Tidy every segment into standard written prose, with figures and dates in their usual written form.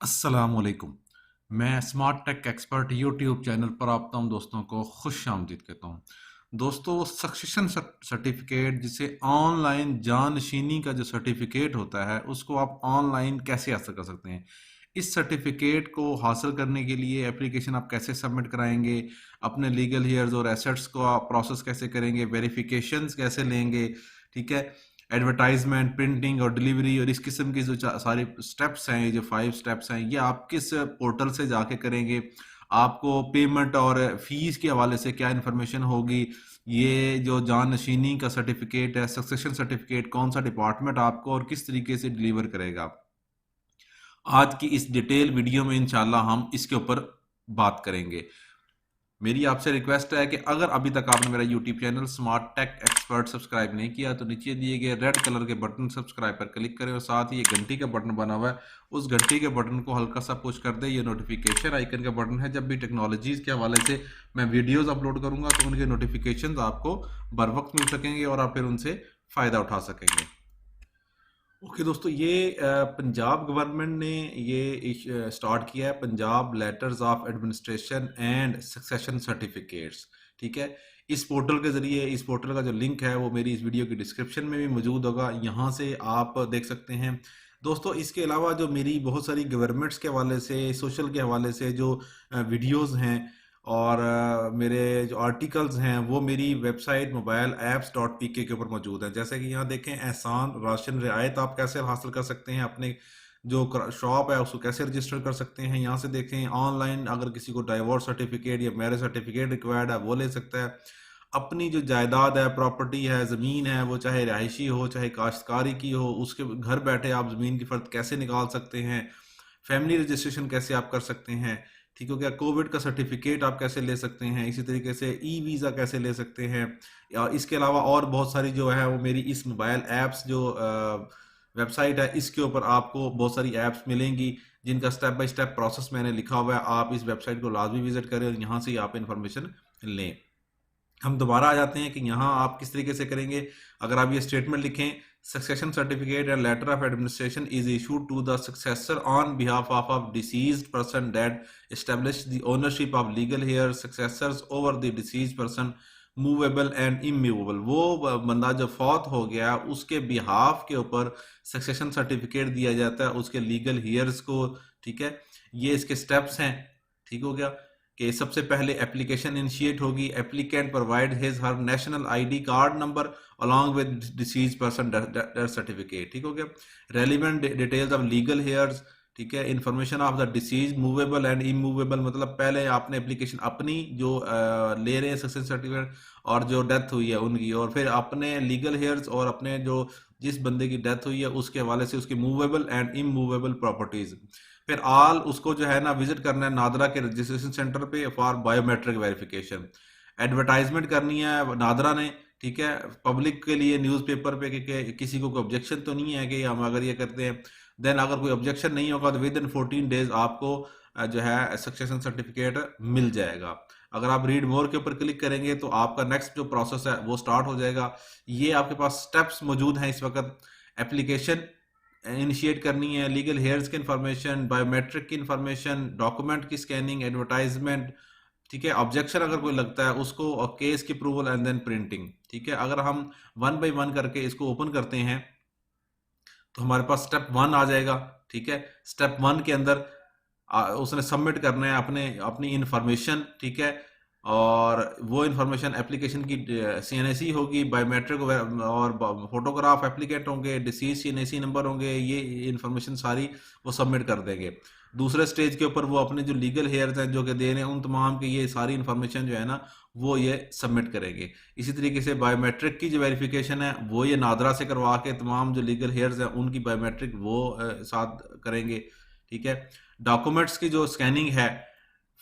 अस्सलामुअलैकुम। मैं Smart Tech Expert YouTube channel पर आप तमाम दोस्तों को खुश आमदीद कहता हूँ। दोस्तों, सक्सेशन सर्टिफिकेट जिसे ऑनलाइन जानशीनी का जो सर्टिफिकेट होता है उसको आप ऑनलाइन कैसे हासिल कर सकते हैं। इस सर्टिफिकेट को हासिल करने के लिए एप्लीकेशन आप कैसे सबमिट कराएंगे, अपने लीगल हेयर्स और एसेट्स को आप प्रोसेस कैसे करेंगे, वेरिफिकेशंस कैसे लेंगे, ठीक है, एडवर्टाइजमेंट, प्रिंटिंग और डिलीवरी और इस किस्म की जो सारी स्टेप्स हैं, ये जो 5 स्टेप्स हैं, ये आप किस पोर्टल से जाके करेंगे, आपको पेमेंट और फीस के हवाले से क्या इन्फॉर्मेशन होगी, ये जो जाननशीनी का सर्टिफिकेट है, सक्सेशन सर्टिफिकेट, कौन सा डिपार्टमेंट आपको और किस तरीके से डिलीवर करेगा। आज की इस डिटेल वीडियो में इंशाल्लाह हम इसके ऊपर बात करेंगे। मेरी आपसे रिक्वेस्ट है कि अगर अभी तक आपने मेरा YouTube channel Smart Tech Expert subscribe नहीं किया तो नीचे दिए गए रेड कलर के बटन सब्सक्राइब पर क्लिक करें और साथ ही ये घंटी का बटन बना हुआ है, उस घंटी के बटन को हल्का सा पुश कर दे। ये नोटिफिकेशन आइकन का बटन है, जब भी टेक्नोलॉजीज के हवाले से मैं वीडियोस अपलोड करूंगा तो उनके नोटिफिकेशन आपको बर वक्त मिल सकेंगे और आप फिर उनसे फ़ायदा उठा सकेंगे। ओके दोस्तों, ये पंजाब गवर्नमेंट ने ये स्टार्ट किया है, Punjab letters of administration and succession certificates. ठीक है, इस पोर्टल के ज़रिए, इस पोर्टल का जो लिंक है वो मेरी इस वीडियो की डिस्क्रिप्शन में भी मौजूद होगा, यहाँ से आप देख सकते हैं। दोस्तों, इसके अलावा जो मेरी बहुत सारी गवर्नमेंट्स के हवाले से, सोशल के हवाले से जो वीडियोज़ हैं और मेरे जो आर्टिकल्स हैं वो मेरी website mobile apps dot P के ऊपर मौजूद हैं। जैसे कि यहाँ देखें, एहसान राशन रियायत आप कैसे हासिल कर सकते हैं, अपने जो शॉप है उसको कैसे रजिस्टर कर सकते हैं। यहाँ से देखें, ऑनलाइन अगर किसी को डाइवोर्स सर्टिफिकेट या मैरिज सर्टिफिकेट रिक्वायर्ड है वो ले सकता है। अपनी जो जायदाद है, प्रॉपर्टी है, ज़मीन है, वो चाहे रिहायशी हो चाहे काश्तकारी की हो, उसके घर बैठे आप ज़मीन की फ़र्द कैसे निकाल सकते हैं, फैमिली रजिस्ट्रेशन कैसे आप कर सकते हैं, ठीक हो गया, कोविड का सर्टिफिकेट आप कैसे ले सकते हैं, इसी तरीके से ई वीज़ा कैसे ले सकते हैं। या इसके अलावा और बहुत सारी जो है वो मेरी इस मोबाइल ऐप्स जो वेबसाइट है इसके ऊपर आपको बहुत सारी ऐप्स मिलेंगी जिनका स्टेप बाय स्टेप प्रोसेस मैंने लिखा हुआ है। आप इस वेबसाइट को लाजमी विजिट करें और यहाँ से ही आप इंफॉर्मेशन लें। हम दोबारा आ जाते हैं कि यहाँ आप किस तरीके से करेंगे। अगर आप ये स्टेटमेंट लिखें, succession certificate and letter of administration is issued to the successor on behalf of deceased person that establish the ownership of legal heir successors over the deceased person movable and immovable. वो बंदा जो फौत हो गया उसके behalf के ऊपर succession certificate दिया जाता है उसके लीगल हेयर्स को। ठीक है, ये इसके स्टेप्स हैं। ठीक हो गया कि सबसे पहले एप्लीकेशन इनिशिएट होगी, applicant provide his her national ID card number along with deceased person death certificate। ठीक हो गया, relevant details of legal hairs, ठीक है, information of the disease movable and immovable, मतलब पहले आपने एप्लीकेशन अपनी जो ले रहे हैं सक्सेस सर्टिफिकेट और जो डेथ हुई है उनकी, और फिर अपने लीगल हेयर्स और अपने जो जिस बंदे की डेथ हुई है उसके हवाले से उसकी मूवेबल एंड इमूवेबल प्रॉपर्टीज। फिर ऑल उसको जो है ना विजिट करना है नादरा के रजिस्ट्रेशन सेंटर पे फॉर बायोमेट्रिक वेरिफिकेशन। एडवर्टाइजमेंट करनी है नादरा ने, ठीक है, पब्लिक के लिए न्यूज़पेपर पे कि किसी को कोई ऑब्जेक्शन तो नहीं है कि हम अगर ये करते हैं। देन अगर कोई ऑब्जेक्शन नहीं होगा तो विद इन 14 डेज आपको जो है सक्सेशन सर्टिफिकेट मिल जाएगा। अगर आप रीड मोर के ऊपर क्लिक करेंगे तो आपका नेक्स्ट जो प्रोसेस है वो स्टार्ट हो जाएगा। ये आपके पास स्टेप्स मौजूद हैं इस वक्त। एप्लीकेशन इनिशिएट करनी है, लीगल हेयर्स की इंफॉर्मेशन, बायोमेट्रिक की इंफॉर्मेशन, डॉक्यूमेंट की स्कैनिंग, एडवर्टाइजमेंट, ठीक है, ऑब्जेक्शन अगर कोई लगता है उसको, और केस की अप्रूवल एंड देन प्रिंटिंग। ठीक है, अगर हम वन बाय वन करके इसको ओपन करते हैं तो हमारे पास स्टेप 1 आ जाएगा। ठीक है, स्टेप 1 के अंदर उसने सबमिट करना है अपने अपनी इंफॉर्मेशन। ठीक है, और वो इंफॉर्मेशन एप्लीकेशन की सीएनएसी होगी, बायोमेट्रिक और फोटोग्राफ एप्लीकेंट होंगे, डिसीज सीएनएसी नंबर होंगे, ये इंफॉर्मेशन सारी वो सबमिट कर देंगे। दूसरे स्टेज के ऊपर वो अपने जो लीगल हेयर्स हैं जो कि दे रहे हैं उन तमाम की ये सारी इंफॉर्मेशन जो है ना वो ये सबमिट करेंगे। इसी तरीके से बायोमेट्रिक की जो वेरिफिकेशन है वो ये नादरा से करवा के तमाम जो लीगल हेयर्स हैं उनकी बायोमेट्रिक वो साथ करेंगे। ठीक है, डॉक्यूमेंट्स की जो स्कैनिंग है,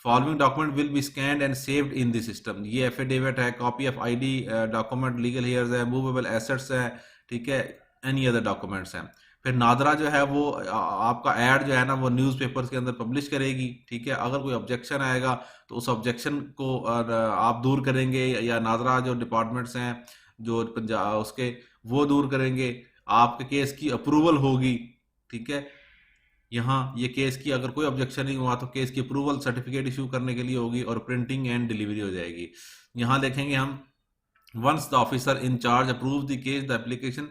following document will be scanned and saved in the system. ये एफिडेविट है, copy of ID, document, legal hairs है, मूवेबल एसेट्स है, ठीक है, एनी अदर डॉक्यूमेंट्स हैं। फिर नादरा जो है वो आपका ऐड जो है ना वो न्यूज़पेपर्स के अंदर पब्लिश करेगी। ठीक है, अगर कोई ऑब्जेक्शन आएगा तो उस ऑब्जेक्शन को आप दूर करेंगे या नादरा जो डिपार्टमेंट्स हैं जो पंजाब उसके वो दूर करेंगे, आपके केस की अप्रूवल होगी। ठीक है, यहाँ ये केस की अगर कोई ऑब्जेक्शन नहीं हुआ तो केस की अप्रूवल सर्टिफिकेट इशू करने के लिए होगी और प्रिंटिंग एंड डिलीवरी हो जाएगी। यहाँ देखेंगे हम, once the officer in charge approves the case, the application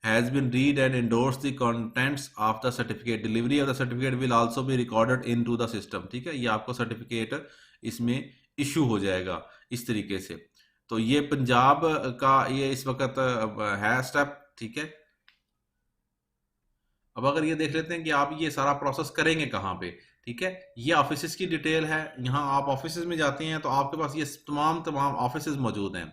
has been read and endorsed the contents of the certificate. Delivery of the certificate will also be recorded into the system. ठीक है, ये आपको certificate इसमें issue हो जाएगा इस तरीके से। तो ये पंजाब का ये इस वक्त है स्टेप। ठीक है, अब अगर ये देख लेते हैं कि आप ये सारा प्रोसेस करेंगे कहाँ पे। ठीक है, ये ऑफिस की डिटेल है। यहाँ आप ऑफिस में जाते हैं तो आपके पास ये तमाम ऑफिस मौजूद हैं।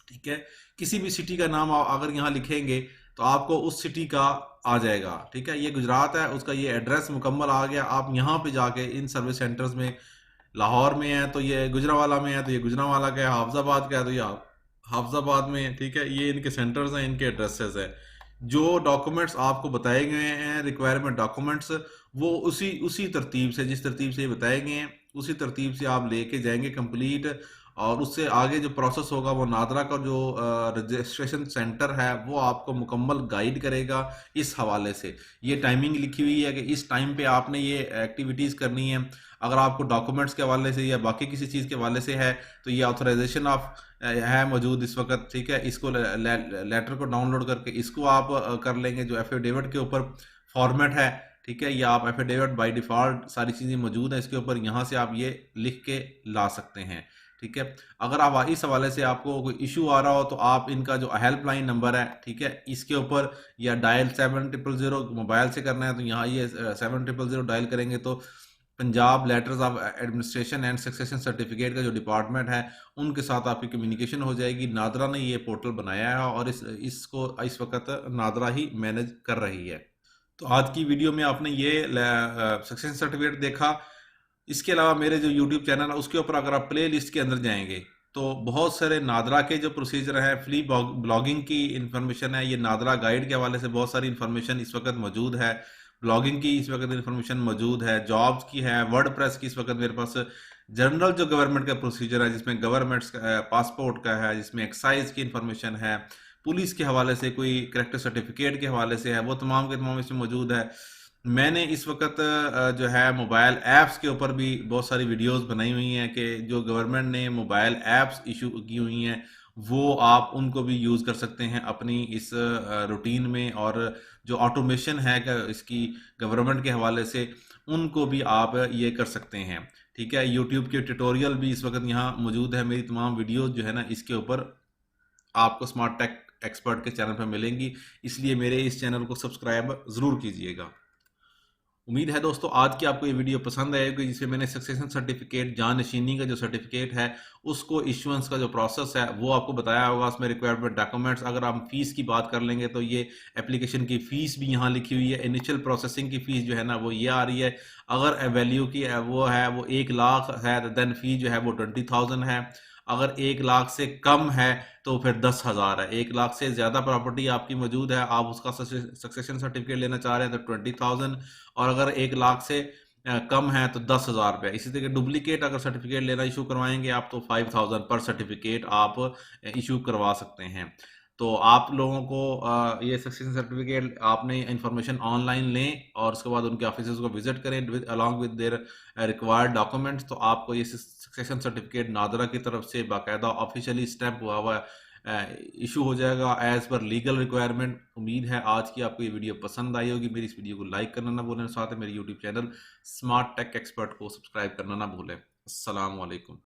ठीक है, किसी भी सिटी का नाम अगर यहाँ लिखेंगे तो आपको उस सिटी का आ जाएगा। ठीक है, ये गुजरात है, उसका ये एड्रेस मुकम्मल आ गया। आप यहाँ पे जाके इन सर्विस सेंटर्स में, लाहौर में है तो ये गुजरावाला में है तो ये गुजरावाला का है, हाफजाबाद का है तो ये हाफजाबाद में है। ठीक है, ये इनके सेंटर्स हैं, इनके एड्रेसेस हैं। जो डॉक्यूमेंट्स आपको बताए गए हैं, रिक्वायरमेंट डॉक्यूमेंट्स, वो उसी उसी तरतीब से, जिस तरतीब से ये बताए गए हैं उसी तरतीब से आप लेके जाएंगे कंप्लीट। और उससे आगे जो प्रोसेस होगा वो नादरा का जो रजिस्ट्रेशन सेंटर है वो आपको मुकम्मल गाइड करेगा इस हवाले से। ये टाइमिंग लिखी हुई है कि इस टाइम पे आपने ये एक्टिविटीज़ करनी है। अगर आपको डॉक्यूमेंट्स के हवाले से या बाकी किसी चीज़ के हवाले से है तो ये ऑथराइजेशन ऑफ है मौजूद इस वक्त। ठीक है, इसको लेटर को डाउनलोड करके इसको आप कर लेंगे, जो एफिडेविट के ऊपर फॉर्मेट है। ठीक है, ये आप एफिडेविट बाय डिफ़ॉल्ट सारी चीज़ें मौजूद हैं इसके ऊपर, यहाँ से आप ये लिख के ला सकते हैं। ठीक है, अगर आप इस हवाले से आपको कोई इशू आ रहा हो तो आप इनका जो हेल्पलाइन नंबर है, ठीक है, इसके ऊपर या डायल 7000 मोबाइल से करना है तो यहाँ ये 7000 डायल करेंगे तो Punjab letters of administration and succession certificate का जो डिपार्टमेंट है उनके साथ आपकी कम्युनिकेशन हो जाएगी। नादरा ने ये पोर्टल बनाया है और इसको इस वक्त नादरा ही मैनेज कर रही है। तो आज की वीडियो में आपने ये सक्सेशन सर्टिफिकेट देखा। इसके अलावा मेरे जो यूट्यूब चैनल है उसके ऊपर अगर आप प्ले लिस्ट के अंदर जाएंगे तो बहुत सारे नादरा के जो प्रोसीजर है, फ्री ब्लॉगिंग की इंफॉर्मेशन है, ये नादरा गाइड के हवाले से बहुत सारी इंफॉर्मेशन इस वक्त मौजूद है। ब्लॉगिंग की इस वक्त इंफॉर्मेशन मौजूद है, जॉब्स की है, वर्डप्रेस की इस वक्त मेरे पास, जनरल जो गवर्नमेंट का प्रोसीजर है जिसमें गवर्नमेंट पासपोर्ट का है, जिसमें एक्साइज की इंफॉर्मेशन है, पुलिस के हवाले से कोई करेक्टर सर्टिफिकेट के हवाले से है, वो तमाम के तमाम इसमें मौजूद है। मैंने इस वक्त जो है मोबाइल ऐप्स के ऊपर भी बहुत सारी वीडियोस बनाई हुई हैं कि जो गवर्नमेंट ने मोबाइल ऐप्स इशू की हुई हैं वो आप उनको भी यूज़ कर सकते हैं अपनी इस रूटीन में। और जो ऑटोमेशन है इसकी गवर्नमेंट के हवाले से उनको भी आप ये कर सकते हैं। ठीक है, यूट्यूब के ट्यूटोरियल भी इस वक्त यहाँ मौजूद है। मेरी तमाम वीडियोस जो है ना इसके ऊपर आपको स्मार्ट टेक एक्सपर्ट के चैनल पर मिलेंगी, इसलिए मेरे इस चैनल को सब्सक्राइब ज़रूर कीजिएगा। उम्मीद है दोस्तों आज की आपको ये वीडियो पसंद आएगी, जिसमें मैंने सक्सेशन सर्टिफिकेट, जानशीनी का जो सर्टिफिकेट है उसको इश्यूएंस का जो प्रोसेस है वो आपको बताया होगा। उसमें रिक्वायरमेंट डॉक्यूमेंट्स, अगर हम फीस की बात कर लेंगे तो ये एप्लीकेशन की फ़ीस भी यहाँ लिखी हुई है। इनिशियल प्रोसेसिंग की फ़ीस जो है ना वो ये आ रही है। अगर वैल्यू की वो है वो 1 लाख है तो देन फ़ी जो है वो 20,000 है। अगर 1 लाख से कम है तो फिर 10,000 है। 1 लाख से ज़्यादा प्रॉपर्टी आपकी मौजूद है, आप उसका सक्सेशन सर्टिफिकेट लेना चाह रहे हैं तो 20,000। और अगर 1 लाख से कम है तो 10,000 रुपये। इसी तरह डुप्लीकेट अगर सर्टिफिकेट लेना इशू करवाएंगे आप तो 5,000 पर सर्टिफिकेट आप इशू करवा सकते हैं। तो आप लोगों को ये सक्सेशन सर्टिफिकेट आपने इंफॉर्मेशन ऑनलाइन लें और उसके बाद उनके ऑफिस को विजिट करें with along with their required documents, तो आपको ये सक्सेशन सर्टिफिकेट नादरा की तरफ से बाकायदा ऑफिशियली स्टैम्प हुआ हुआ इशू हो जाएगा एज पर लीगल रिक्वायरमेंट। उम्मीद है आज की आपको ये वीडियो पसंद आई होगी। मेरी इस वीडियो को लाइक करना ना भूलें, साथ में मेरे YouTube channel Smart Tech Expert को सब्सक्राइब करना ना भूलें। अस्सलाम वालेकुम।